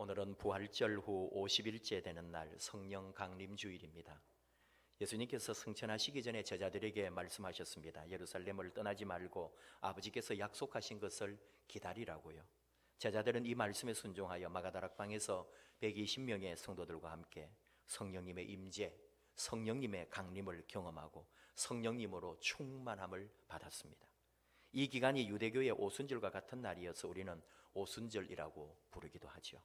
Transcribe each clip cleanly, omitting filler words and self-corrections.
오늘은 부활절 후 50일째 되는 날 성령 강림 주일입니다. 예수님께서 승천하시기 전에 제자들에게 말씀하셨습니다. 예루살렘을 떠나지 말고 아버지께서 약속하신 것을 기다리라고요. 제자들은 이 말씀에 순종하여 마가다락방에서 120명의 성도들과 함께 성령님의 임재, 성령님의 강림을 경험하고 성령님으로 충만함을 받았습니다. 이 기간이 유대교의 오순절과 같은 날이어서 우리는 오순절이라고 부르기도 하죠.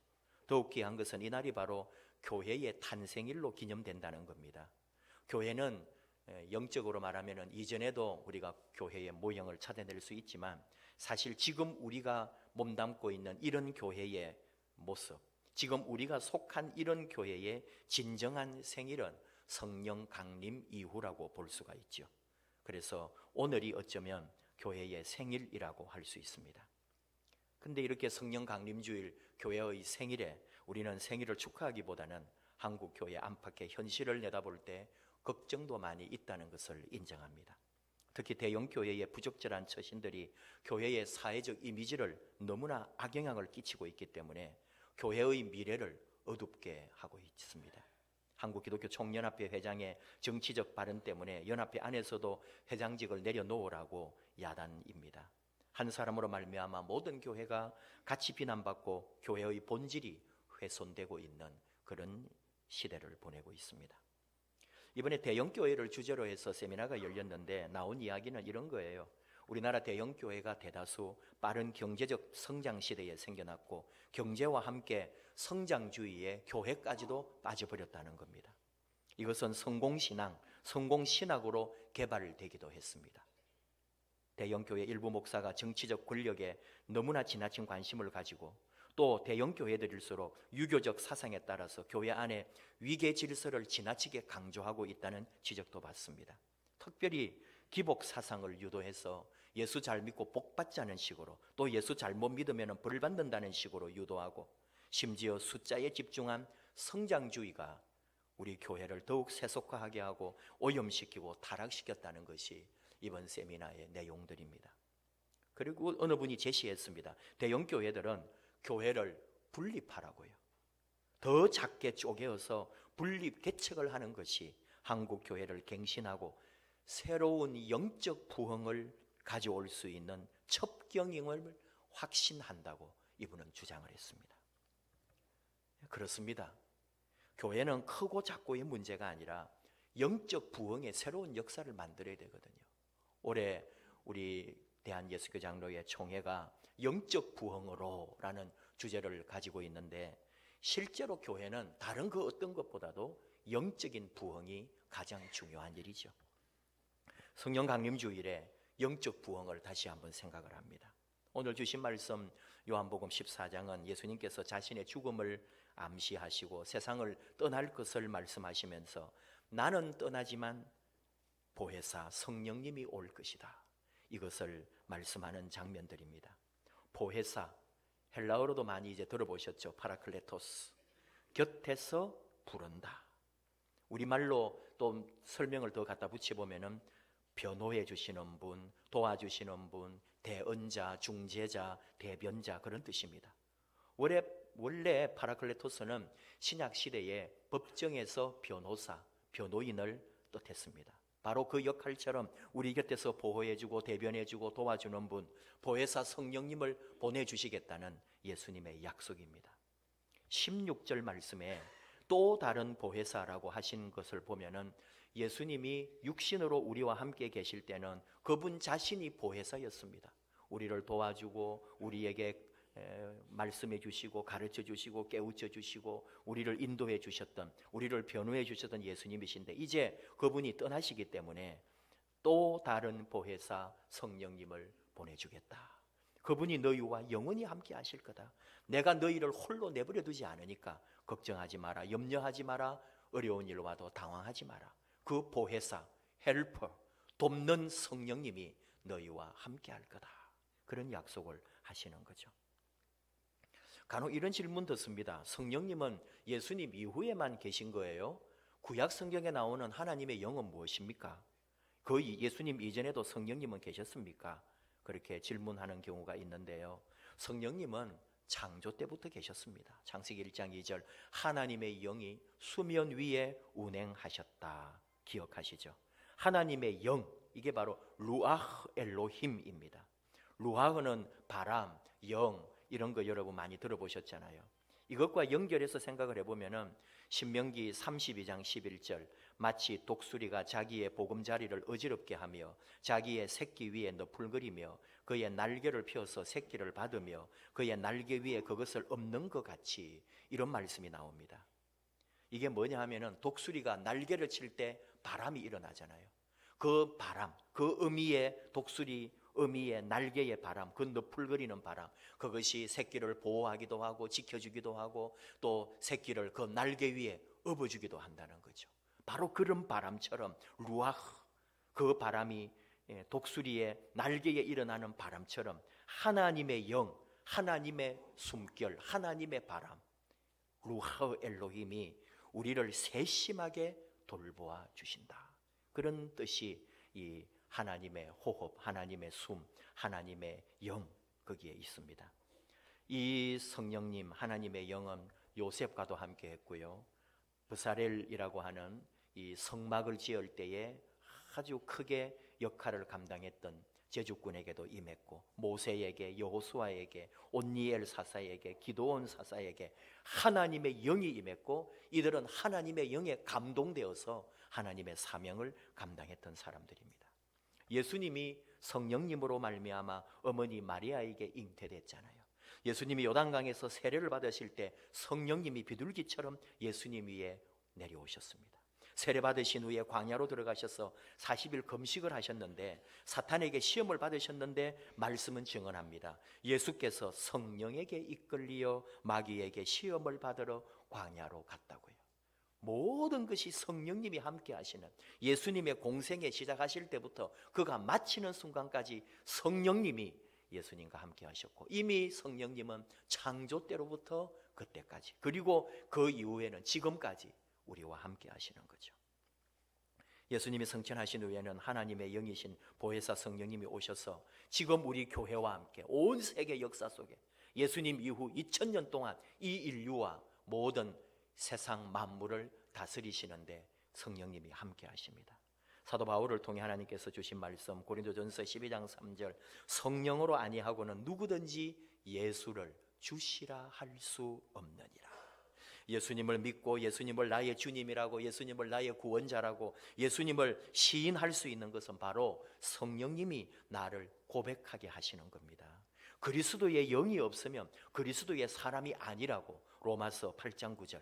더욱 귀한 것은 이 날이 바로 교회의 탄생일로 기념된다는 겁니다. 교회는 영적으로 말하면 이전에도 우리가 교회의 모형을 찾아낼 수 있지만 사실 지금 우리가 몸담고 있는 이런 교회의 모습, 지금 우리가 속한 이런 교회의 진정한 생일은 성령 강림 이후라고 볼 수가 있죠. 그래서 오늘이 어쩌면 교회의 생일이라고 할 수 있습니다. 근데 이렇게 성령 강림주일 교회의 생일에 우리는 생일을 축하하기보다는 한국 교회 안팎의 현실을 내다볼 때 걱정도 많이 있다는 것을 인정합니다. 특히 대형 교회의 부적절한 처신들이 교회의 사회적 이미지를 너무나 악영향을 끼치고 있기 때문에 교회의 미래를 어둡게 하고 있습니다. 한국기독교 총연합회 회장의 정치적 발언 때문에 연합회 안에서도 회장직을 내려놓으라고 야단입니다. 한 사람으로 말미암아 모든 교회가 같이 비난받고 교회의 본질이 훼손되고 있는 그런 시대를 보내고 있습니다. 이번에 대형교회를 주제로 해서 세미나가 열렸는데 나온 이야기는 이런 거예요. 우리나라 대형교회가 대다수 빠른 경제적 성장 시대에 생겨났고 경제와 함께 성장주의의 교회까지도 빠져버렸다는 겁니다. 이것은 성공신앙, 성공신학으로 개발되기도 했습니다. 대형교회 일부 목사가 정치적 권력에 너무나 지나친 관심을 가지고 또 대형교회들일수록 유교적 사상에 따라서 교회 안에 위계 질서를 지나치게 강조하고 있다는 지적도 받습니다. 특별히 기복 사상을 유도해서 예수 잘 믿고 복 받자는 식으로 또 예수 잘못 믿으면 벌 받는다는 식으로 유도하고 심지어 숫자에 집중한 성장주의가 우리 교회를 더욱 세속화하게 하고 오염시키고 타락시켰다는 것이 이번 세미나의 내용들입니다. 그리고 어느 분이 제시했습니다. 대형 교회들은 교회를 분립하라고요. 더 작게 쪼개어서 분립 개척을 하는 것이 한국 교회를 갱신하고 새로운 영적 부흥을 가져올 수 있는 첩경임을 확신한다고 이분은 주장을 했습니다. 그렇습니다. 교회는 크고 작고의 문제가 아니라 영적 부흥의 새로운 역사를 만들어야 되거든요. 올해 우리 대한예수교장로회 총회가 영적 부흥으로 라는 주제를 가지고 있는데 실제로 교회는 다른 그 어떤 것보다도 영적인 부흥이 가장 중요한 일이죠. 성령 강림 주일에 영적 부흥을 다시 한번 생각을 합니다. 오늘 주신 말씀 요한복음 14장은 예수님께서 자신의 죽음을 암시하시고 세상을 떠날 것을 말씀하시면서 나는 떠나지만 보혜사 성령님이 올 것이다, 이것을 말씀하는 장면들입니다. 보혜사, 헬라어로도 많이 이제 들어보셨죠. 파라클레토스, 곁에서 부른다. 우리말로 또 설명을 더 갖다 붙여보면은 변호해 주시는 분, 도와주시는 분, 대언자, 중재자, 대변자, 그런 뜻입니다. 원래 파라클레토스는 신약 시대의 법정에서 변호사, 변호인을 뜻했습니다. 바로 그 역할처럼 우리 곁에서 보호해주고 대변해주고 도와주는 분, 보혜사 성령님을 보내주시겠다는 예수님의 약속입니다. 16절 말씀에 또 다른 보혜사라고 하신 것을 보면은 예수님이 육신으로 우리와 함께 계실 때는 그분 자신이 보혜사였습니다. 우리를 도와주고 우리에게 말씀해 주시고 가르쳐 주시고 깨우쳐 주시고 우리를 인도해 주셨던, 우리를 변호해 주셨던 예수님이신데 이제 그분이 떠나시기 때문에 또 다른 보혜사 성령님을 보내주겠다. 그분이 너희와 영원히 함께 하실 거다. 내가 너희를 홀로 내버려 두지 않으니까 걱정하지 마라, 염려하지 마라, 어려운 일 와도 당황하지 마라. 그 보혜사, 헬퍼, 돕는 성령님이 너희와 함께 할 거다. 그런 약속을 하시는 거죠. 간혹 이런 질문 듣습니다. 성령님은 예수님 이후에만 계신 거예요? 구약 성경에 나오는 하나님의 영은 무엇입니까? 거의 예수님 이전에도 성령님은 계셨습니까? 그렇게 질문하는 경우가 있는데요. 성령님은 창조 때부터 계셨습니다. 창세기 1장 2절 하나님의 영이 수면 위에 운행하셨다. 기억하시죠? 하나님의 영, 이게 바로 루아흐 엘로힘입니다. 루아흐는 바람, 영, 이런 거 여러분 많이 들어보셨잖아요. 이것과 연결해서 생각을 해보면은 신명기 32장 11절 마치 독수리가 자기의 보금자리를 어지럽게 하며 자기의 새끼 위에 너풀거리며 그의 날개를 펴서 새끼를 받으며 그의 날개 위에 그것을 엎는 것 같이, 이런 말씀이 나옵니다. 이게 뭐냐 하면은 독수리가 날개를 칠 때 바람이 일어나잖아요. 그 바람, 그 어미의 독수리 어미의 날개의 바람, 그 너풀거리는 바람, 그것이 새끼를 보호하기도 하고 지켜주기도 하고 또 새끼를 그 날개 위에 업어주기도 한다는 거죠. 바로 그런 바람처럼 루아흐, 그 바람이 독수리의 날개에 일어나는 바람처럼 하나님의 영, 하나님의 숨결, 하나님의 바람, 루아흐 엘로힘이 우리를 세심하게 돌보아 주신다. 그런 뜻이 이 하나님의 호흡, 하나님의 숨, 하나님의 영, 거기에 있습니다. 이 성령님, 하나님의 영은 요셉과도 함께 했고요. 브사렐이라고 하는 이 성막을 지을 때에 아주 크게 역할을 감당했던 제주꾼에게도 임했고, 모세에게, 여호수아에게, 온니엘 사사에게, 기드온 사사에게 하나님의 영이 임했고, 이들은 하나님의 영에 감동되어서 하나님의 사명을 감당했던 사람들입니다. 예수님이 성령님으로 말미암아 어머니 마리아에게 잉태됐잖아요. 예수님이 요단강에서 세례를 받으실 때 성령님이 비둘기처럼 예수님 위에 내려오셨습니다. 세례 받으신 후에 광야로 들어가셔서 40일 금식을 하셨는데 사탄에게 시험을 받으셨는데 말씀은 증언합니다. 예수께서 성령에게 이끌리어 마귀에게 시험을 받으러 광야로 갔다고요. 모든 것이 성령님이 함께 하시는, 예수님의 공생에 시작하실 때부터 그가 마치는 순간까지 성령님이 예수님과 함께 하셨고, 이미 성령님은 창조 때로부터 그때까지, 그리고 그 이후에는 지금까지 우리와 함께 하시는 거죠. 예수님이 성천하신 후에는 하나님의 영이신 보혜사 성령님이 오셔서 지금 우리 교회와 함께 온 세계 역사 속에 예수님 이후 2000년 동안 이 인류와 모든 세상 만물을 다스리시는데 성령님이 함께 하십니다. 사도 바울을 통해 하나님께서 주신 말씀, 고린도전서 12장 3절 성령으로 아니하고는 누구든지 예수를 주시라 할 수 없느니라. 예수님을 믿고 예수님을 나의 주님이라고, 예수님을 나의 구원자라고, 예수님을 시인할 수 있는 것은 바로 성령님이 나를 고백하게 하시는 겁니다. 그리스도의 영이 없으면 그리스도의 사람이 아니라고 로마서 8장 9절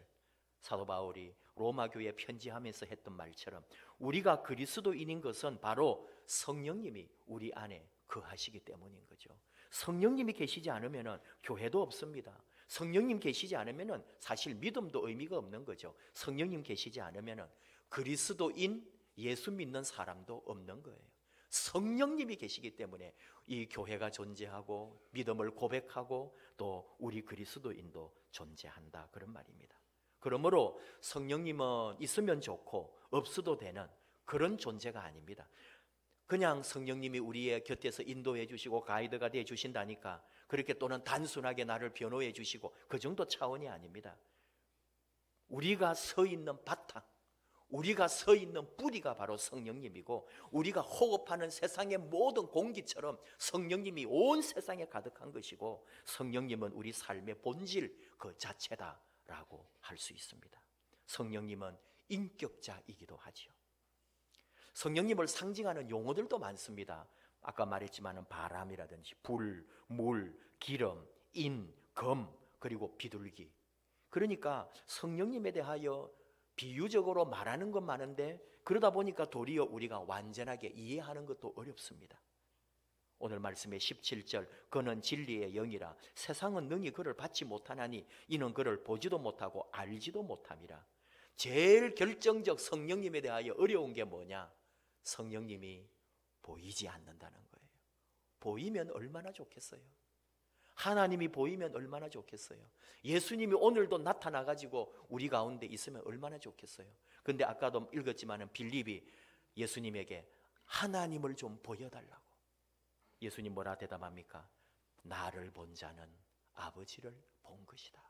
사도 바울이 로마 교회에 편지하면서 했던 말처럼 우리가 그리스도인인 것은 바로 성령님이 우리 안에 거하시기 때문인 거죠. 성령님이 계시지 않으면 교회도 없습니다. 성령님 계시지 않으면 사실 믿음도 의미가 없는 거죠. 성령님 계시지 않으면 그리스도인, 예수 믿는 사람도 없는 거예요. 성령님이 계시기 때문에 이 교회가 존재하고 믿음을 고백하고 또 우리 그리스도인도 존재한다, 그런 말입니다. 그러므로 성령님은 있으면 좋고 없어도 되는 그런 존재가 아닙니다. 그냥 성령님이 우리의 곁에서 인도해 주시고 가이드가 되어 주신다니까 그렇게 또는 단순하게 나를 변호해 주시고 그 정도 차원이 아닙니다. 우리가 서 있는 바탕, 우리가 서 있는 뿌리가 바로 성령님이고, 우리가 호흡하는 세상의 모든 공기처럼 성령님이 온 세상에 가득한 것이고, 성령님은 우리 삶의 본질 그 자체다라고 할 수 있습니다. 성령님은 인격자이기도 하지요. 성령님을 상징하는 용어들도 많습니다. 아까 말했지만 바람이라든지 불, 물, 기름, 인, 검, 그리고 비둘기. 그러니까 성령님에 대하여 비유적으로 말하는 건 많은데 그러다 보니까 도리어 우리가 완전하게 이해하는 것도 어렵습니다. 오늘 말씀의 17절 그는 진리의 영이라 세상은 능히 그를 받지 못하나니 이는 그를 보지도 못하고 알지도 못함이라. 제일 결정적 성령님에 대하여 어려운 게 뭐냐? 성령님이 보이지 않는다는 거예요. 보이면 얼마나 좋겠어요. 하나님이 보이면 얼마나 좋겠어요. 예수님이 오늘도 나타나가지고 우리 가운데 있으면 얼마나 좋겠어요. 근데 아까도 읽었지만 빌립이 예수님에게 하나님을 좀 보여달라고. 예수님 뭐라 대답합니까? 나를 본 자는 아버지를 본 것이다.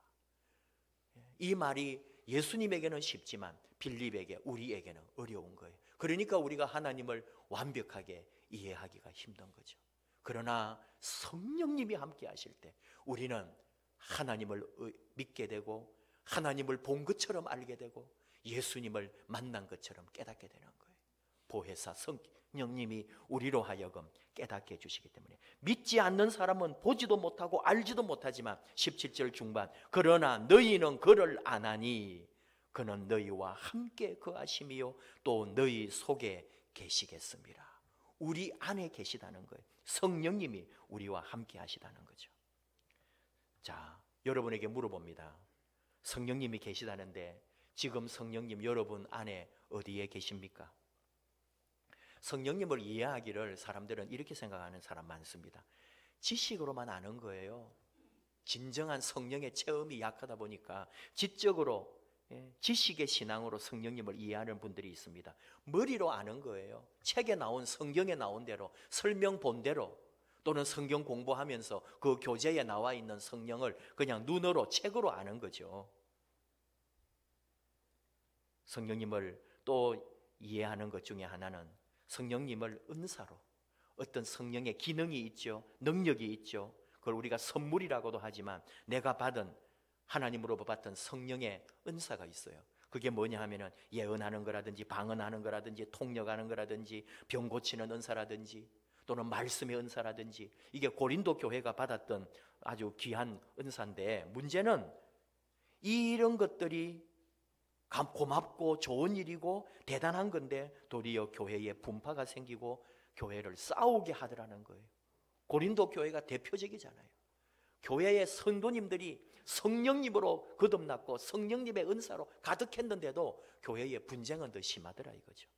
이 말이 예수님에게는 쉽지만 빌립에게, 우리에게는 어려운 거예요. 그러니까 우리가 하나님을 완벽하게 이해하기가 힘든 거죠. 그러나 성령님이 함께 하실 때 우리는 하나님을 믿게 되고 하나님을 본 것처럼 알게 되고 예수님을 만난 것처럼 깨닫게 되는 거예요. 보혜사 성령님이 우리로 하여금 깨닫게 해주시기 때문에 믿지 않는 사람은 보지도 못하고 알지도 못하지만 17절 중반 그러나 너희는 그를 아나니 그는 너희와 함께 거하심이요 또 너희 속에 계시겠습니다. 우리 안에 계시다는 거예요. 성령님이 우리와 함께 하시다는 거죠. 자, 여러분에게 물어봅니다. 성령님이 계시다는데 지금 성령님 여러분 안에 어디에 계십니까? 성령님을 이해하기를 사람들은 이렇게 생각하는 사람 많습니다. 지식으로만 아는 거예요. 진정한 성령의 체험이 약하다 보니까 지적으로 지식의 신앙으로 성령님을 이해하는 분들이 있습니다. 머리로 아는 거예요. 책에 나온 성경에 나온 대로 설명 본대로 또는 성경 공부하면서 그 교재에 나와 있는 성령을 그냥 눈으로 책으로 아는 거죠. 성령님을 또 이해하는 것 중에 하나는 성령님을 은사로 어떤 성령의 기능이 있죠. 능력이 있죠. 그걸 우리가 선물이라고도 하지만 내가 받은 하나님으로 받은 성령의 은사가 있어요. 그게 뭐냐 하면은 예언하는 거라든지 방언하는 거라든지 통역하는 거라든지 병 고치는 은사라든지 또는 말씀의 은사라든지 이게 고린도 교회가 받았던 아주 귀한 은사인데 문제는 이런 것들이 고맙고 좋은 일이고 대단한 건데 도리어 교회에 분파가 생기고 교회를 싸우게 하더라는 거예요. 고린도 교회가 대표적이잖아요. 교회의 성도님들이 성령님으로 거듭났고 성령님의 은사로 가득했는데도 교회의 분쟁은 더 심하더라 이거죠.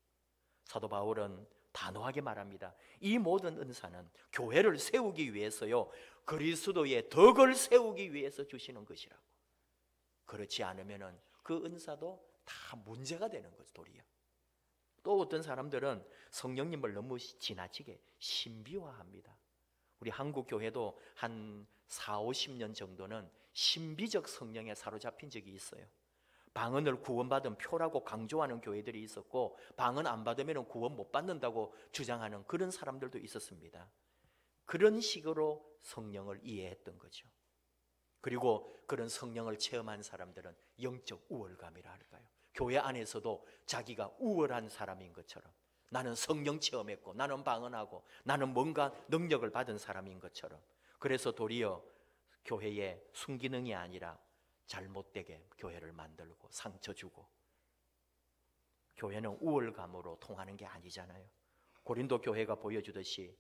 사도 바울은 단호하게 말합니다. 이 모든 은사는 교회를 세우기 위해서요 그리스도의 덕을 세우기 위해서 주시는 것이라고. 그렇지 않으면은 그 은사도 다 문제가 되는 거죠 도리어. 또 어떤 사람들은 성령님을 너무 지나치게 신비화합니다. 우리 한국 교회도 한 40-50년 정도는 신비적 성령에 사로잡힌 적이 있어요. 방언을 구원받은 표라고 강조하는 교회들이 있었고 방언 안 받으면 구원 못 받는다고 주장하는 그런 사람들도 있었습니다. 그런 식으로 성령을 이해했던 거죠. 그리고 그런 성령을 체험한 사람들은 영적 우월감이라 할까요? 교회 안에서도 자기가 우월한 사람인 것처럼 나는 성령 체험했고 나는 방언하고 나는 뭔가 능력을 받은 사람인 것처럼 그래서 도리어 교회의 순기능이 아니라 잘못되게 교회를 만들고 상처 주고 교회는 우월감으로 통하는 게 아니잖아요. 고린도 교회가 보여주듯이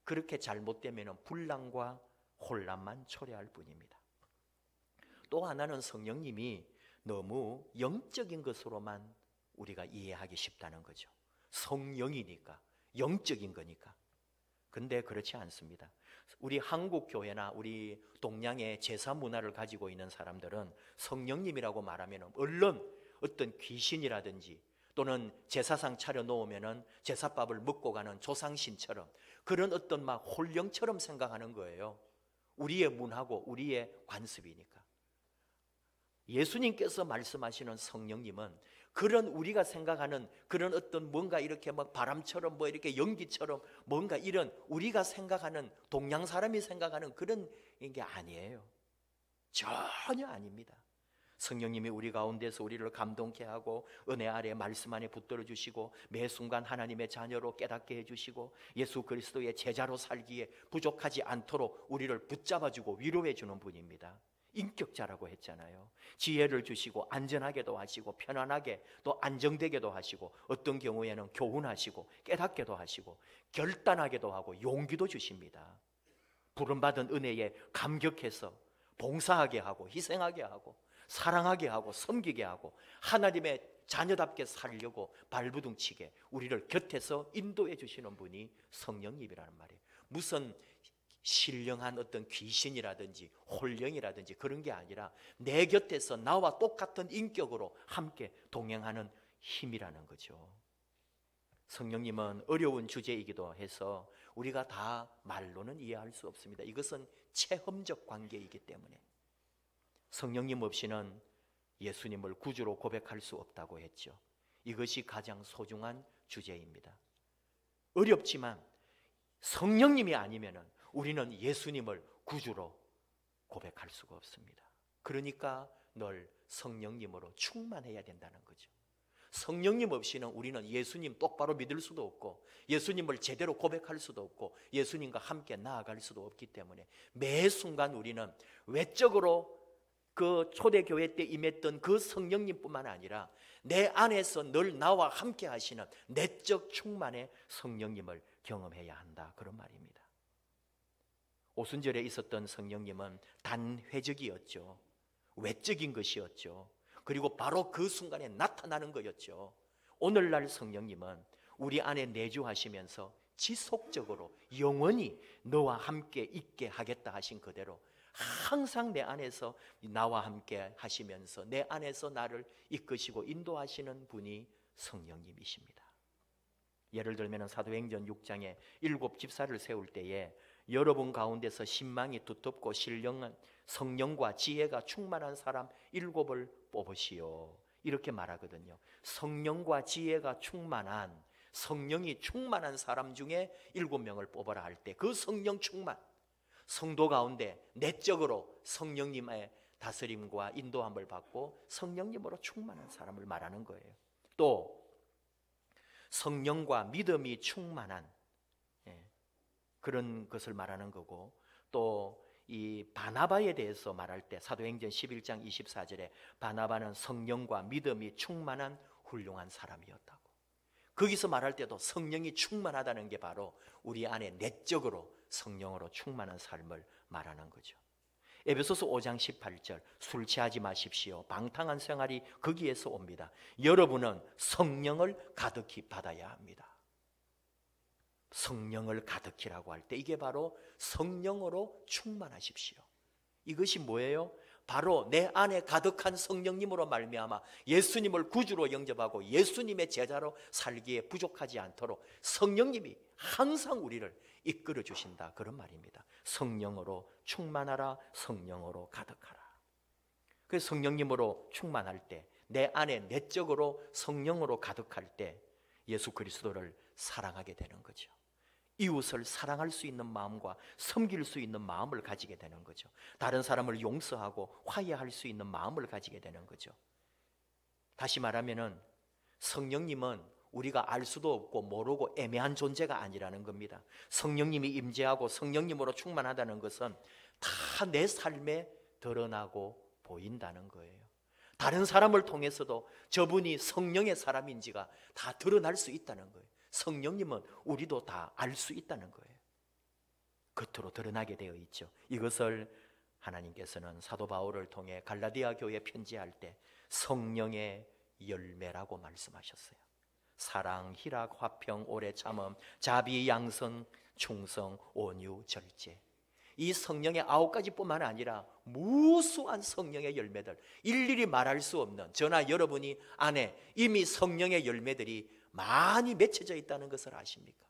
그렇게 잘못되면 분란과 혼란만 초래할 뿐입니다. 또 하나는 성령님이 너무 영적인 것으로만 우리가 이해하기 쉽다는 거죠. 성령이니까 영적인 거니까. 근데 그렇지 않습니다. 우리 한국 교회나 우리 동양의 제사 문화를 가지고 있는 사람들은 성령님이라고 말하면 얼른 어떤 귀신이라든지 또는 제사상 차려 놓으면은 제사밥을 먹고 가는 조상신처럼 그런 어떤 막 홀령처럼 생각하는 거예요. 우리의 문화고 우리의 관습이니까. 예수님께서 말씀하시는 성령님은 그런 우리가 생각하는 그런 어떤 뭔가 이렇게 막 바람처럼 뭐 이렇게 연기처럼 뭔가 이런 우리가 생각하는 동양 사람이 생각하는 그런 게 아니에요. 전혀 아닙니다. 성령님이 우리 가운데서 우리를 감동케 하고 은혜 아래 말씀 안에 붙들어 주시고 매 순간 하나님의 자녀로 깨닫게 해주시고 예수 그리스도의 제자로 살기에 부족하지 않도록 우리를 붙잡아주고 위로해 주는 분입니다. 인격자라고 했잖아요. 지혜를 주시고 안전하게도 하시고 편안하게 또 안정되게도 하시고 어떤 경우에는 교훈하시고 깨닫게도 하시고 결단하게도 하고 용기도 주십니다. 부름받은 은혜에 감격해서 봉사하게 하고 희생하게 하고 사랑하게 하고 섬기게 하고 하나님의 자녀답게 살려고 발부둥치게 우리를 곁에서 인도해 주시는 분이 성령님이라는 말이에요. 무슨 신령한 어떤 귀신이라든지 홀령이라든지 그런 게 아니라 내 곁에서 나와 똑같은 인격으로 함께 동행하는 힘이라는 거죠. 성령님은 어려운 주제이기도 해서 우리가 다 말로는 이해할 수 없습니다. 이것은 체험적 관계이기 때문에 성령님 없이는 예수님을 구주로 고백할 수 없다고 했죠. 이것이 가장 소중한 주제입니다. 어렵지만 성령님이 아니면 우리는 예수님을 구주로 고백할 수가 없습니다. 그러니까 늘 성령님으로 충만해야 된다는 거죠. 성령님 없이는 우리는 예수님 똑바로 믿을 수도 없고 예수님을 제대로 고백할 수도 없고 예수님과 함께 나아갈 수도 없기 때문에 매 순간 우리는 외적으로 그 초대교회 때 임했던 그 성령님뿐만 아니라 내 안에서 늘 나와 함께 하시는 내적 충만의 성령님을 경험해야 한다, 그런 말입니다. 오순절에 있었던 성령님은 단회적이었죠. 외적인 것이었죠. 그리고 바로 그 순간에 나타나는 거였죠. 오늘날 성령님은 우리 안에 내주하시면서 지속적으로 영원히 너와 함께 있게 하겠다 하신 그대로 항상 내 안에서 나와 함께 하시면서 내 안에서 나를 이끄시고 인도하시는 분이 성령님이십니다. 예를 들면 사도행전 6장에 7 집사를 세울 때에 여러분 가운데서 신망이 두텁고 신령한 성령과 지혜가 충만한 사람 7을 뽑으시오, 이렇게 말하거든요. 성령과 지혜가 충만한, 성령이 충만한 사람 중에 7명을 뽑아라 할 때 그 성령 충만, 성도 가운데 내적으로 성령님의 다스림과 인도함을 받고 성령님으로 충만한 사람을 말하는 거예요. 또 성령과 믿음이 충만한 그런 것을 말하는 거고, 또 이 바나바에 대해서 말할 때 사도행전 11장 24절에 바나바는 성령과 믿음이 충만한 훌륭한 사람이었다고. 거기서 말할 때도 성령이 충만하다는 게 바로 우리 안에 내적으로 성령으로 충만한 삶을 말하는 거죠. 에베소서 5장 18절 술 취하지 마십시오. 방탕한 생활이 거기에서 옵니다. 여러분은 성령을 가득히 받아야 합니다. 성령을 가득히라고 할 때 이게 바로 성령으로 충만하십시오. 이것이 뭐예요? 바로 내 안에 가득한 성령님으로 말미암아 예수님을 구주로 영접하고 예수님의 제자로 살기에 부족하지 않도록 성령님이 항상 우리를 이끌어 주신다, 그런 말입니다. 성령으로 충만하라, 성령으로 가득하라. 그래서 성령님으로 충만할 때, 내 안에 내적으로 성령으로 가득할 때 예수 그리스도를 사랑하게 되는 거죠. 이웃을 사랑할 수 있는 마음과 섬길 수 있는 마음을 가지게 되는 거죠. 다른 사람을 용서하고 화해할 수 있는 마음을 가지게 되는 거죠. 다시 말하면은 성령님은 우리가 알 수도 없고 모르고 애매한 존재가 아니라는 겁니다. 성령님이 임재하고 성령님으로 충만하다는 것은 다 내 삶에 드러나고 보인다는 거예요. 다른 사람을 통해서도 저분이 성령의 사람인지가 다 드러날 수 있다는 거예요. 성령님은 우리도 다 알 수 있다는 거예요. 겉으로 드러나게 되어 있죠. 이것을 하나님께서는 사도 바울을 통해 갈라디아 교회에 편지할 때 성령의 열매라고 말씀하셨어요. 사랑, 희락, 화평, 오래 참음, 자비, 양선, 충성, 온유, 절제. 이 성령의 9가지뿐만 아니라 무수한 성령의 열매들, 일일이 말할 수 없는, 저나 여러분이 안에 이미 성령의 열매들이 많이 맺혀져 있다는 것을 아십니까?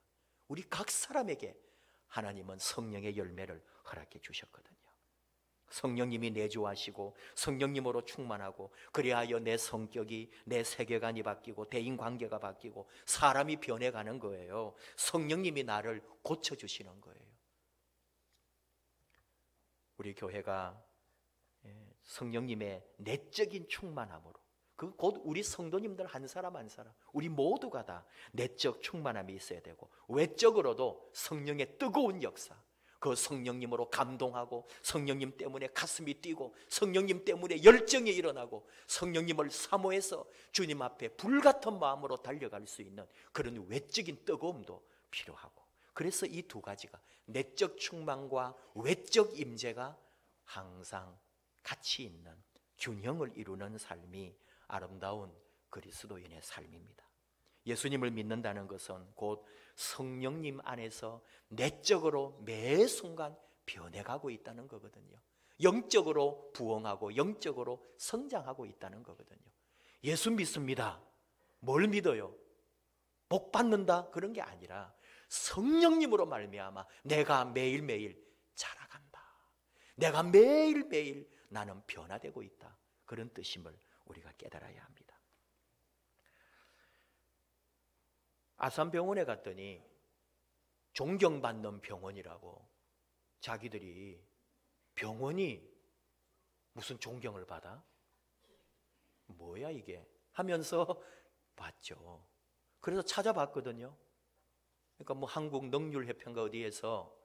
우리 각 사람에게 하나님은 성령의 열매를 허락해 주셨거든요. 성령님이 내주하시고 성령님으로 충만하고, 그리하여 내 성격이, 내 세계관이 바뀌고 대인관계가 바뀌고 사람이 변해가는 거예요. 성령님이 나를 고쳐주시는 거예요. 우리 교회가 성령님의 내적인 충만함으로, 그 곧 우리 성도님들 한 사람 한 사람, 우리 모두가 다 내적 충만함이 있어야 되고, 외적으로도 성령의 뜨거운 역사, 그 성령님으로 감동하고 성령님 때문에 가슴이 뛰고 성령님 때문에 열정이 일어나고 성령님을 사모해서 주님 앞에 불같은 마음으로 달려갈 수 있는 그런 외적인 뜨거움도 필요하고, 그래서 이 두 가지가, 내적 충만과 외적 임재가 항상 같이 있는 균형을 이루는 삶이 아름다운 그리스도인의 삶입니다. 예수님을 믿는다는 것은 곧 성령님 안에서 내적으로 매 순간 변해가고 있다는 거거든요. 영적으로 부흥하고 영적으로 성장하고 있다는 거거든요. 예수 믿습니다. 뭘 믿어요? 복 받는다? 그런 게 아니라 성령님으로 말미암아 내가 매일매일 자라간다. 내가 매일매일 나는 변화되고 있다. 그런 뜻임을 우리가 깨달아야 합니다. 아산병원에 갔더니 존경받는 병원이라고, 자기들이 병원이 무슨 존경을 받아? 뭐야 이게? 하면서 봤죠. 그래서 찾아봤거든요. 그러니까 뭐 한국넉률협회인가 어디에서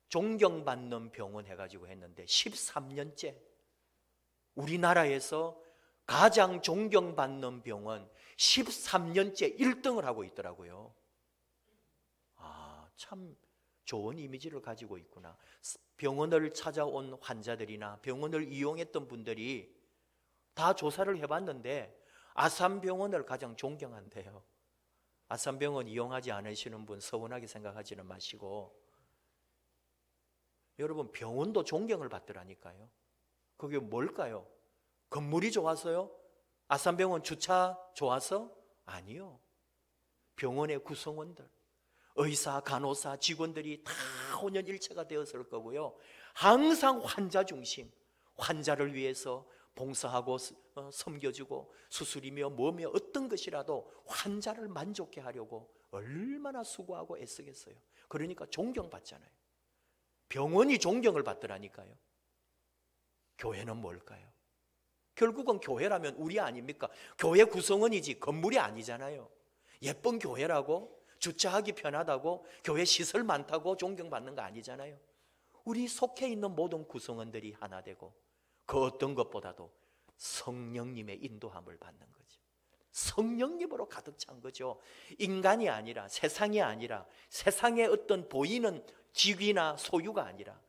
존경받는 병원 해가지고 했는데 13년째 우리나라에서 가장 존경받는 병원 13년째 1등을 하고 있더라고요. 아, 참 좋은 이미지를 가지고 있구나. 병원을 찾아온 환자들이나 병원을 이용했던 분들이 다 조사를 해봤는데 아산병원을 가장 존경한대요. 아산병원 이용하지 않으시는 분 서운하게 생각하지는 마시고, 여러분 병원도 존경을 받더라니까요. 그게 뭘까요? 건물이 좋아서요? 아산병원 주차 좋아서? 아니요. 병원의 구성원들, 의사, 간호사, 직원들이 다 혼연일체가 되었을 거고요. 항상 환자 중심, 환자를 위해서 봉사하고 섬겨주고 수술이며 뭐며 어떤 것이라도 환자를 만족해 하려고 얼마나 수고하고 애쓰겠어요. 그러니까 존경받잖아요. 병원이 존경을 받더라니까요. 교회는 뭘까요? 결국은 교회라면 우리 아닙니까? 교회 구성원이지 건물이 아니잖아요. 예쁜 교회라고, 주차하기 편하다고, 교회 시설 많다고 존경받는 거 아니잖아요. 우리 속해 있는 모든 구성원들이 하나 되고 그 어떤 것보다도 성령님의 인도함을 받는 거죠. 성령님으로 가득 찬 거죠. 인간이 아니라, 세상이 아니라, 세상의 어떤 보이는 직위나 소유가 아니라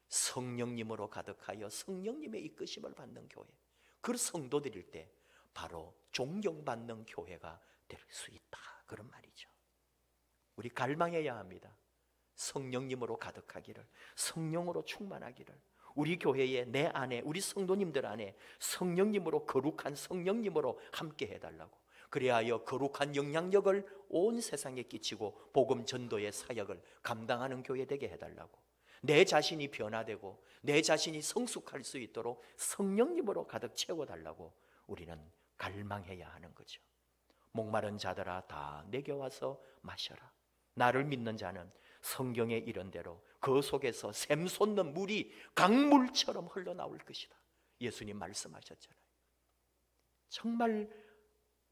성령님으로 가득하여 성령님의 이끄심을 받는 교회, 그 성도들일 때 바로 존경받는 교회가 될 수 있다, 그런 말이죠. 우리 갈망해야 합니다. 성령님으로 가득하기를, 성령으로 충만하기를. 우리 교회에, 내 안에, 우리 성도님들 안에 성령님으로, 거룩한 성령님으로 함께 해달라고. 그리하여 거룩한 영향력을 온 세상에 끼치고 복음 전도의 사역을 감당하는 교회 되게 해달라고. 내 자신이 변화되고 내 자신이 성숙할 수 있도록 성령님으로 가득 채워달라고 우리는 갈망해야 하는 거죠. 목마른 자들아 다 내게 와서 마셔라. 나를 믿는 자는 성경에 이런 대로 그 속에서 샘 솟는 물이 강물처럼 흘러나올 것이다. 예수님 말씀하셨잖아요. 정말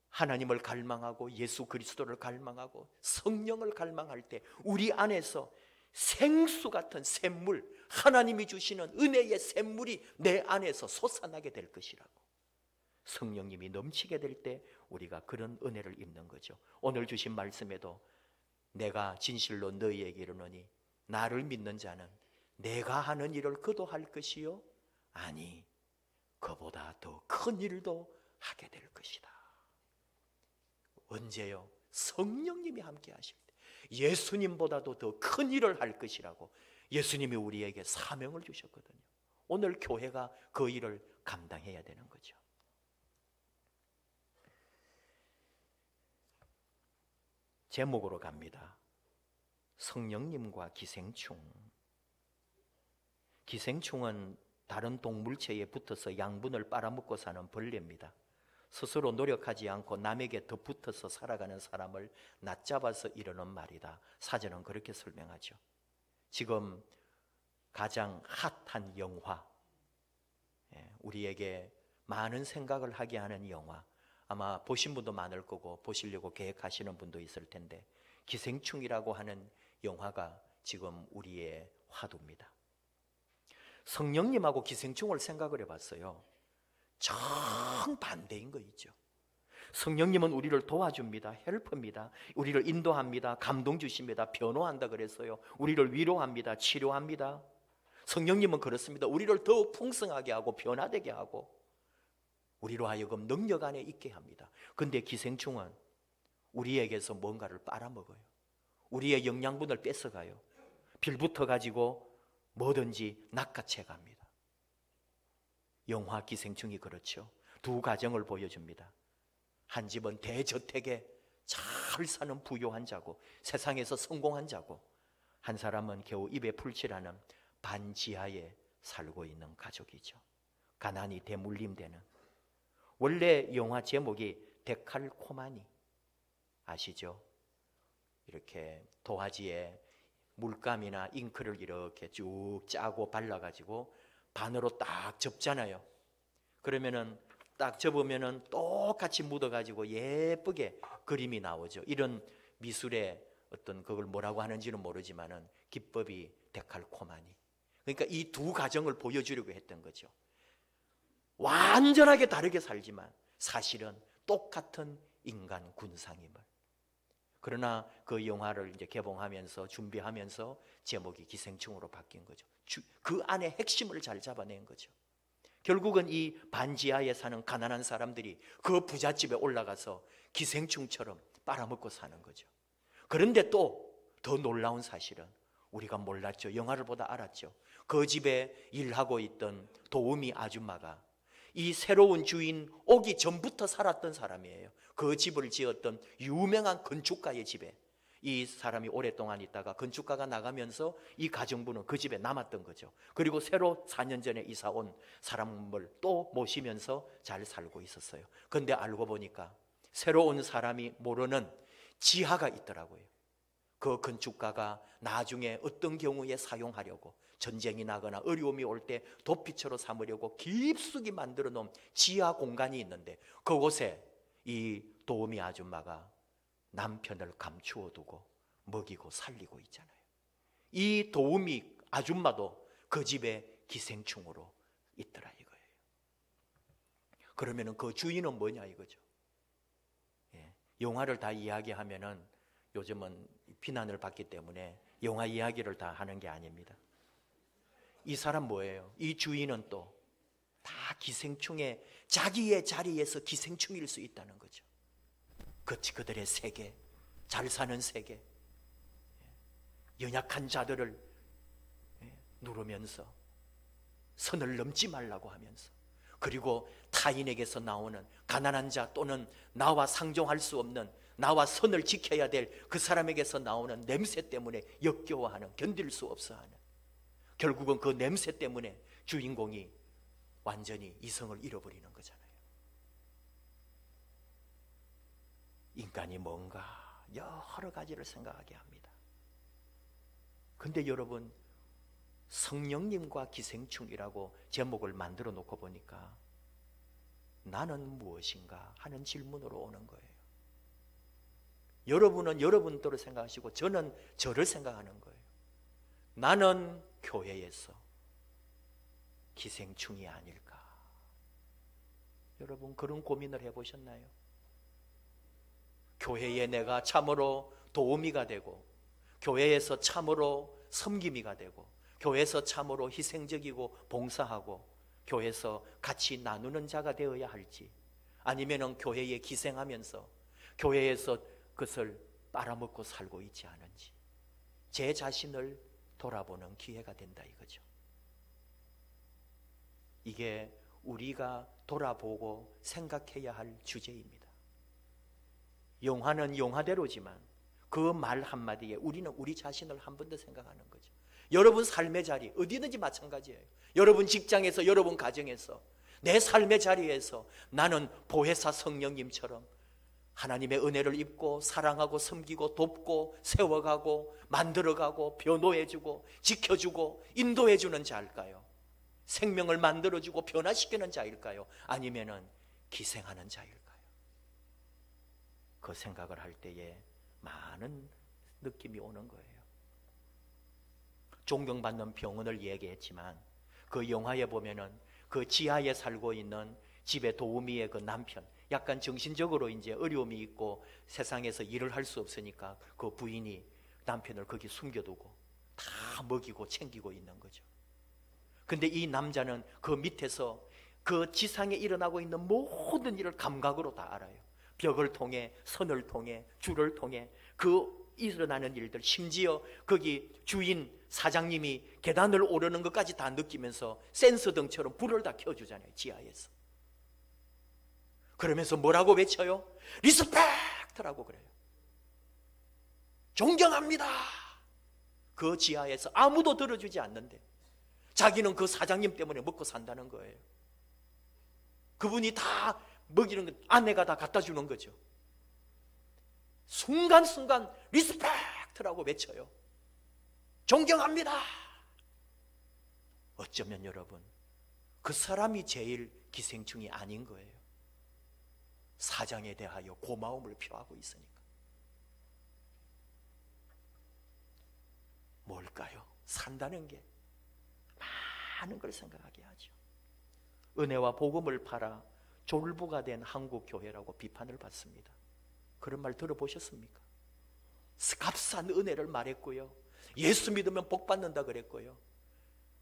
하나님을 갈망하고 예수 그리스도를 갈망하고 성령을 갈망할 때 우리 안에서 생수 같은 샘물, 하나님이 주시는 은혜의 샘물이 내 안에서 솟아나게 될 것이라고. 성령님이 넘치게 될 때 우리가 그런 은혜를 입는 거죠. 오늘 주신 말씀에도 내가 진실로 너희에게 이르노니 나를 믿는 자는 내가 하는 일을 그도 할 것이요 아니 그보다 더 큰 일도 하게 될 것이다. 언제요? 성령님이 함께 하실 때 예수님보다도 더 큰 일을 할 것이라고 예수님이 우리에게 사명을 주셨거든요. 오늘 교회가 그 일을 감당해야 되는 거죠. 제목으로 갑니다. 성령님과 기생충. 기생충은 다른 동물체에 붙어서 양분을 빨아먹고 사는 벌레입니다. 스스로 노력하지 않고 남에게 더 붙어서 살아가는 사람을 낯잡아서 이르는 말이다. 사전은 그렇게 설명하죠. 지금 가장 핫한 영화, 우리에게 많은 생각을 하게 하는 영화, 아마 보신 분도 많을 거고 보시려고 계획하시는 분도 있을 텐데 기생충이라고 하는 영화가 지금 우리의 화두입니다. 성령님하고 기생충을 생각을 해봤어요. 정반대인 거 있죠. 성령님은 우리를 도와줍니다. 헬프입니다. 우리를 인도합니다. 감동 주십니다. 변호한다 그랬어요. 우리를 위로합니다. 치료합니다. 성령님은 그렇습니다. 우리를 더 풍성하게 하고 변화되게 하고 우리로 하여금 능력 안에 있게 합니다. 근데 기생충은 우리에게서 뭔가를 빨아먹어요. 우리의 영양분을 뺏어가요. 빌붙어 가지고 뭐든지 낚아채 갑니다. 영화 기생충이 그렇죠. 두 가정을 보여줍니다. 한 집은 대저택에 잘 사는 부유한 자고 세상에서 성공한 자고, 한 사람은 겨우 입에 풀칠하는 반지하에 살고 있는 가족이죠. 가난이 대물림되는. 원래 영화 제목이 데칼코마니 아시죠? 이렇게 도화지에 물감이나 잉크를 이렇게 쭉 짜고 발라가지고 반으로 딱 접잖아요. 그러면은 딱 접으면은 똑같이 묻어가지고 예쁘게 그림이 나오죠. 이런 미술의 어떤 그걸 뭐라고 하는지는 모르지만은 기법이 데칼코마니. 그러니까 이 두 가정을 보여주려고 했던 거죠. 완전하게 다르게 살지만 사실은 똑같은 인간 군상임을. 그러나 그 영화를 이제 개봉하면서 준비하면서 제목이 기생충으로 바뀐 거죠. 그 안에 핵심을 잘 잡아낸 거죠. 결국은 이 반지하에 사는 가난한 사람들이 그 부잣집에 올라가서 기생충처럼 빨아먹고 사는 거죠. 그런데 또 더 놀라운 사실은 우리가 몰랐죠. 영화를 보다 알았죠. 그 집에 일하고 있던 도우미 아줌마가 이 새로운 주인 오기 전부터 살았던 사람이에요. 그 집을 지었던 유명한 건축가의 집에 이 사람이 오랫동안 있다가 건축가가 나가면서 이 가정부는 그 집에 남았던 거죠. 그리고 새로 4년 전에 이사 온 사람을 또 모시면서 잘 살고 있었어요. 그런데 알고 보니까 새로 온 사람이 모르는 지하가 있더라고요. 그 건축가가 나중에 어떤 경우에 사용하려고 전쟁이 나거나 어려움이 올 때 도피처로 삼으려고 깊숙이 만들어 놓은 지하 공간이 있는데 그곳에 이 도우미 아줌마가 남편을 감추어 두고 먹이고 살리고 있잖아요. 이 도우미 아줌마도 그 집에 기생충으로 있더라 이거예요. 그러면은 그 주인은 뭐냐 이거죠. 예. 영화를 다 이야기하면은 요즘은 비난을 받기 때문에 영화 이야기를 다 하는 게 아닙니다. 이 사람 뭐예요? 이 주인은 또 다 기생충의 자기의 자리에서 기생충일 수 있다는 거죠. 그들의 세계, 잘 사는 세계, 연약한 자들을 누르면서 선을 넘지 말라고 하면서, 그리고 타인에게서 나오는 가난한 자 또는 나와 상종할 수 없는, 나와 선을 지켜야 될 그 사람에게서 나오는 냄새 때문에 역겨워하는, 견딜 수 없어하는, 결국은 그 냄새 때문에 주인공이 완전히 이성을 잃어버리는 거잖아요. 인간이 뭔가 여러 가지를 생각하게 합니다. 근데 여러분, 성령님과 기생충이라고 제목을 만들어 놓고 보니까 나는 무엇인가 하는 질문으로 오는 거예요. 여러분은 여러분대로 생각하시고 저는 저를 생각하는 거예요. 나는 교회에서 기생충이 아닐까? 여러분 그런 고민을 해보셨나요? 교회에 내가 참으로 도우미가 되고, 교회에서 참으로 섬김이가 되고, 교회에서 참으로 희생적이고 봉사하고, 교회에서 같이 나누는 자가 되어야 할지, 아니면은 교회에 기생하면서 교회에서 그것을 빨아먹고 살고 있지 않은지, 제 자신을 돌아보는 기회가 된다 이거죠. 이게 우리가 돌아보고 생각해야 할 주제입니다. 영화는 영화대로지만 그 말 한마디에 우리는 우리 자신을 한 번 더 생각하는 거죠. 여러분 삶의 자리 어디든지 마찬가지예요. 여러분 직장에서, 여러분 가정에서, 내 삶의 자리에서 나는 보혜사 성령님처럼 하나님의 은혜를 입고 사랑하고 섬기고 돕고 세워가고 만들어가고 변호해주고 지켜주고 인도해주는 자일까요? 생명을 만들어주고 변화시키는 자일까요? 아니면은 기생하는 자일까요? 그 생각을 할 때에 많은 느낌이 오는 거예요. 존경받는 병원을 얘기했지만 그 영화에 보면은 그 지하에 살고 있는 집의 도우미의 그 남편, 약간 정신적으로 이제 어려움이 있고 세상에서 일을 할 수 없으니까 그 부인이 남편을 거기 숨겨두고 다 먹이고 챙기고 있는 거죠. 근데 이 남자는 그 밑에서 그 지상에 일어나고 있는 모든 일을 감각으로 다 알아요. 벽을 통해, 선을 통해, 줄을 통해 그 일어나는 일들, 심지어 거기 주인 사장님이 계단을 오르는 것까지 다 느끼면서 센서등처럼 불을 다 켜주잖아요, 지하에서. 그러면서 뭐라고 외쳐요? 리스펙트라고 그래요. 존경합니다. 그 지하에서 아무도 들어주지 않는데 자기는 그 사장님 때문에 먹고 산다는 거예요. 그분이 다 먹이는 거 아내가 다 갖다 주는 거죠. 순간순간 리스펙트라고 외쳐요. 존경합니다. 어쩌면 여러분, 그 사람이 제일 기생충이 아닌 거예요. 사장에 대하여 고마움을 표하고 있으니까. 뭘까요? 산다는 게 많은 걸 생각하게 하죠. 은혜와 복음을 팔아 졸부가 된 한국 교회라고 비판을 받습니다. 그런 말 들어보셨습니까? 값싼 은혜를 말했고요, 예수 믿으면 복 받는다 그랬고요,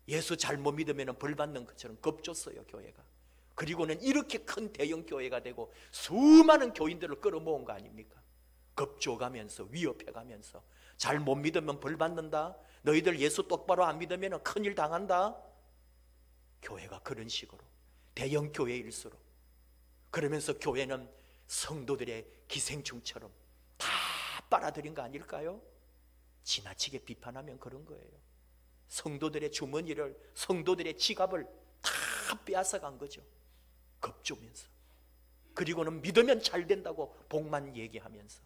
예수 잘못 믿으면 벌 받는 것처럼 겁줬어요 교회가. 그리고는 이렇게 큰 대형 교회가 되고 수많은 교인들을 끌어모은 거 아닙니까? 겁줘가면서 위협해가면서 잘못 믿으면 벌 받는다, 너희들 예수 똑바로 안 믿으면 큰일 당한다. 교회가 그런 식으로 대형 교회일수록, 그러면서 교회는 성도들의 기생충처럼 다 빨아들인 거 아닐까요? 지나치게 비판하면 그런 거예요. 성도들의 주머니를, 성도들의 지갑을 다 빼앗아간 거죠. 겁주면서. 그리고는 믿으면 잘 된다고 복만 얘기하면서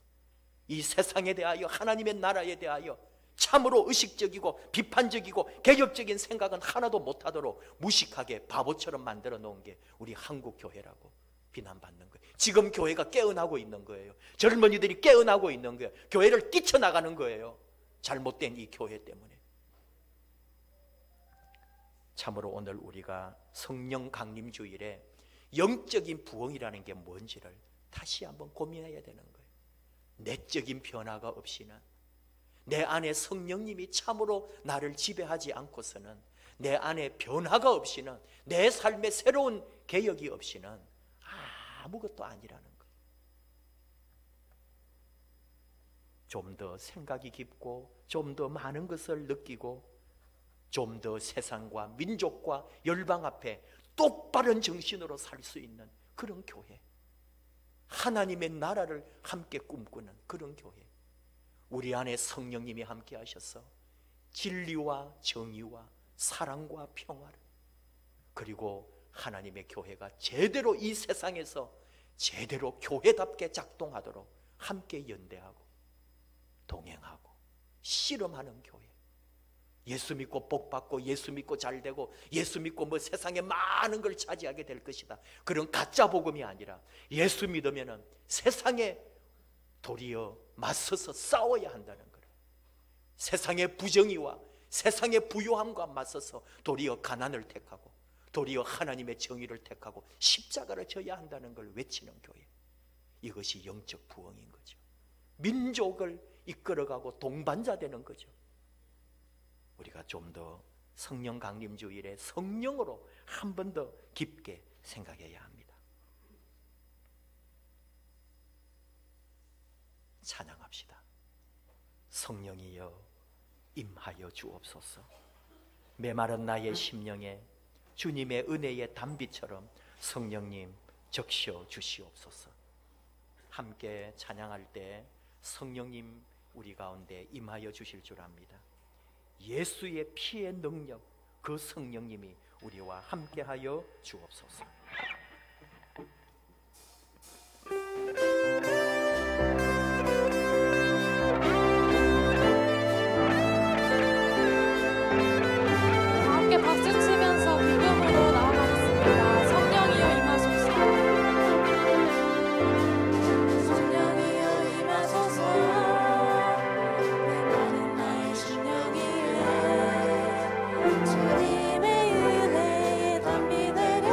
이 세상에 대하여, 하나님의 나라에 대하여 참으로 의식적이고 비판적이고 개혁적인 생각은 하나도 못하도록 무식하게 바보처럼 만들어 놓은 게 우리 한국 교회라고 비난받는 거예요. 지금 교회가 깨어나고 있는 거예요. 젊은이들이 깨어나고 있는 거예요. 교회를 뛰쳐나가는 거예요. 잘못된 이 교회 때문에. 참으로 오늘 우리가 성령 강림 주일에 영적인 부흥이라는 게 뭔지를 다시 한번 고민해야 되는 거예요. 내적인 변화가 없이는, 내 안에 성령님이 참으로 나를 지배하지 않고서는, 내 안에 변화가 없이는, 내 삶에 새로운 개혁이 없이는 아무것도 아니라는 거예요. 좀 더 생각이 깊고, 좀 더 많은 것을 느끼고, 좀 더 세상과 민족과 열방 앞에 똑바른 정신으로 살 수 있는 그런 교회, 하나님의 나라를 함께 꿈꾸는 그런 교회, 우리 안에 성령님이 함께 하셔서 진리와 정의와 사랑과 평화를, 그리고 하나님의 교회가 제대로 이 세상에서 제대로 교회답게 작동하도록 함께 연대하고 동행하고 씨름하는 교회. 예수 믿고 복 받고, 예수 믿고 잘 되고, 예수 믿고 뭐 세상에 많은 걸 차지하게 될 것이다, 그런 가짜 복음이 아니라, 예수 믿으면은 세상에 도리어 맞서서 싸워야 한다는 거예요. 세상의 부정의와 세상의 부요함과 맞서서 도리어 가난을 택하고, 도리어 하나님의 정의를 택하고 십자가를 져야 한다는 걸 외치는 교회. 이것이 영적 부흥인 거죠. 민족을 이끌어가고 동반자 되는 거죠. 우리가 좀 더 성령 강림 주일에 성령으로 한 번 더 깊게 생각해야 합니다. 찬양합시다. 성령이여 임하여 주옵소서. 메마른 나의 심령에 주님의 은혜의 단비처럼 성령님 적셔 주시옵소서. 함께 찬양할 때 성령님 우리 가운데 임하여 주실 줄 압니다. 예수의 피의 능력, 그 성령님이 우리와 함께하여 주옵소서. 함께 박수 치면서 기쁨으로 나아가겠습니다. 성령이여 임하소서. 성령이여 임하소서. 메마른 나의 심령 위에 주님의 은혜에 담비 내려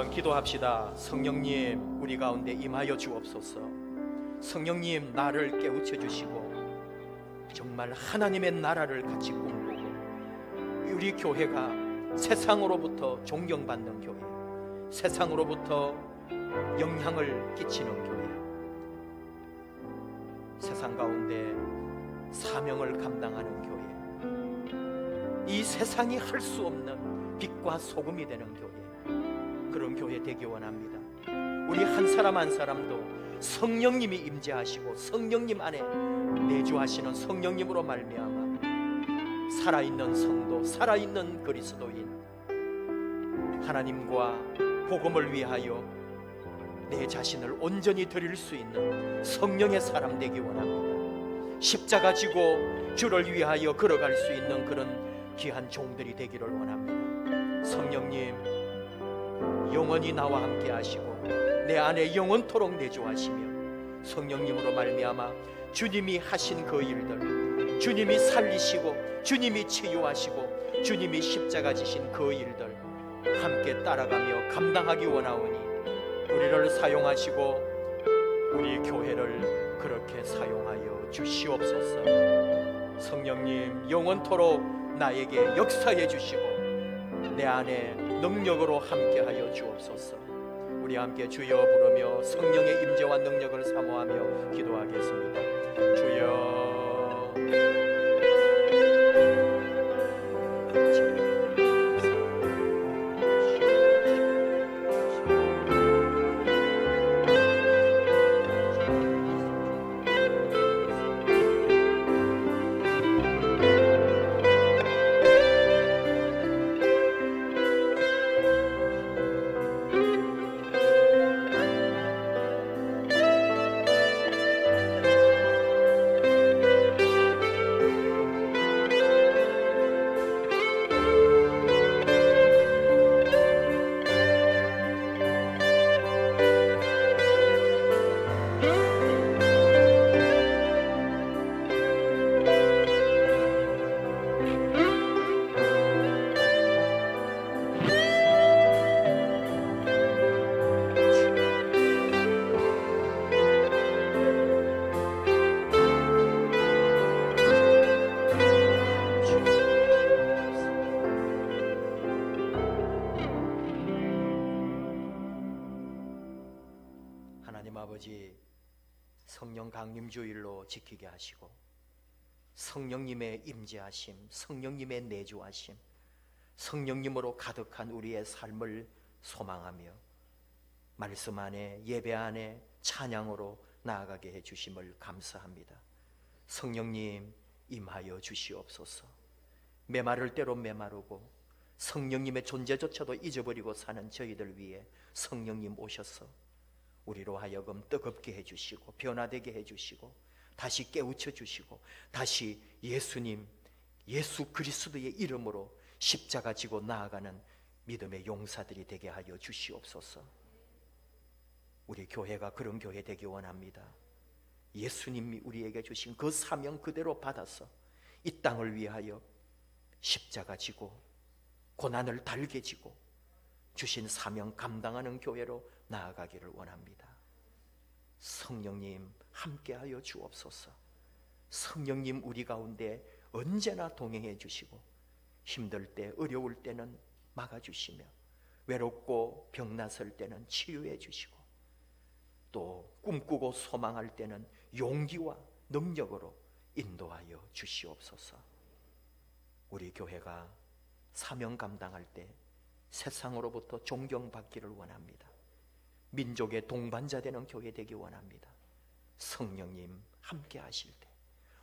기도합시다. 성령님, 우리 가운데 임하여 주옵소서. 성령님, 나를 깨우쳐 주시고 정말 하나님의 나라를 같이 꿈꾸고 우리 교회가 세상으로부터 존경받는 교회, 세상으로부터 영향을 끼치는 교회, 세상 가운데 사명을 감당하는 교회, 이 세상이 할 수 없는 빛과 소금이 되는 교회, 그런 교회 되기 원합니다. 우리 한 사람 한 사람도 성령님이 임재하시고 성령님 안에 내주하시는 성령님으로 말미암아 살아있는 성도, 살아있는 그리스도인, 하나님과 복음을 위하여 내 자신을 온전히 드릴 수 있는 성령의 사람 되기 원합니다. 십자가 지고 주를 위하여 걸어갈 수 있는 그런 귀한 종들이 되기를 원합니다. 성령님, 영원히 나와 함께 하시고 내 안에 영원토록 내주하시며 성령님으로 말미암아 주님이 하신 그 일들, 주님이 살리시고 주님이 치유하시고 주님이 십자가 지신 그 일들 함께 따라가며 감당하기 원하오니 우리를 사용하시고 우리 교회를 그렇게 사용하여 주시옵소서. 성령님, 영원토록 나에게 역사해 주시고 내 안에 능력으로 함께하여 주옵소서. 우리 함께 주여 부르며 성령의 임재와 능력을 사모하며 기도하겠습니다. 주여. 아버지, 성령 강림주일로 지키게 하시고 성령님의 임재하심, 성령님의 내주하심, 성령님으로 가득한 우리의 삶을 소망하며 말씀 안에, 예배 안에 찬양으로 나아가게 해주심을 감사합니다. 성령님 임하여 주시옵소서. 메마를 때로 메마르고 성령님의 존재조차도 잊어버리고 사는 저희들 위해 성령님 오셔서 우리로 하여금 뜨겁게 해주시고 변화되게 해주시고 다시 깨우쳐 주시고 다시 예수님, 예수 그리스도의 이름으로 십자가 지고 나아가는 믿음의 용사들이 되게 하여 주시옵소서. 우리 교회가 그런 교회 되기 원합니다. 예수님이 우리에게 주신 그 사명 그대로 받아서 이 땅을 위하여 십자가 지고 고난을 달게 지고 주신 사명 감당하는 교회로 나아가기를 원합니다. 성령님 함께하여 주옵소서. 성령님 우리 가운데 언제나 동행해 주시고 힘들 때 어려울 때는 막아주시며 외롭고 병났을 때는 치유해 주시고 또 꿈꾸고 소망할 때는 용기와 능력으로 인도하여 주시옵소서. 우리 교회가 사명 감당할 때 세상으로부터 존경받기를 원합니다. 민족의 동반자 되는 교회 되기 원합니다. 성령님 함께 하실 때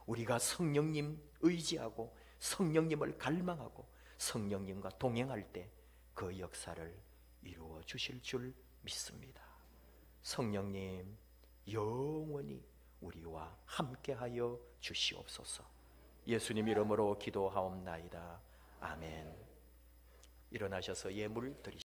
우리가 성령님 의지하고 성령님을 갈망하고 성령님과 동행할 때 그 역사를 이루어 주실 줄 믿습니다. 성령님 영원히 우리와 함께하여 주시옵소서. 예수님 이름으로 기도하옵나이다. 아멘. 일어나셔서 예물 드리시옵소서.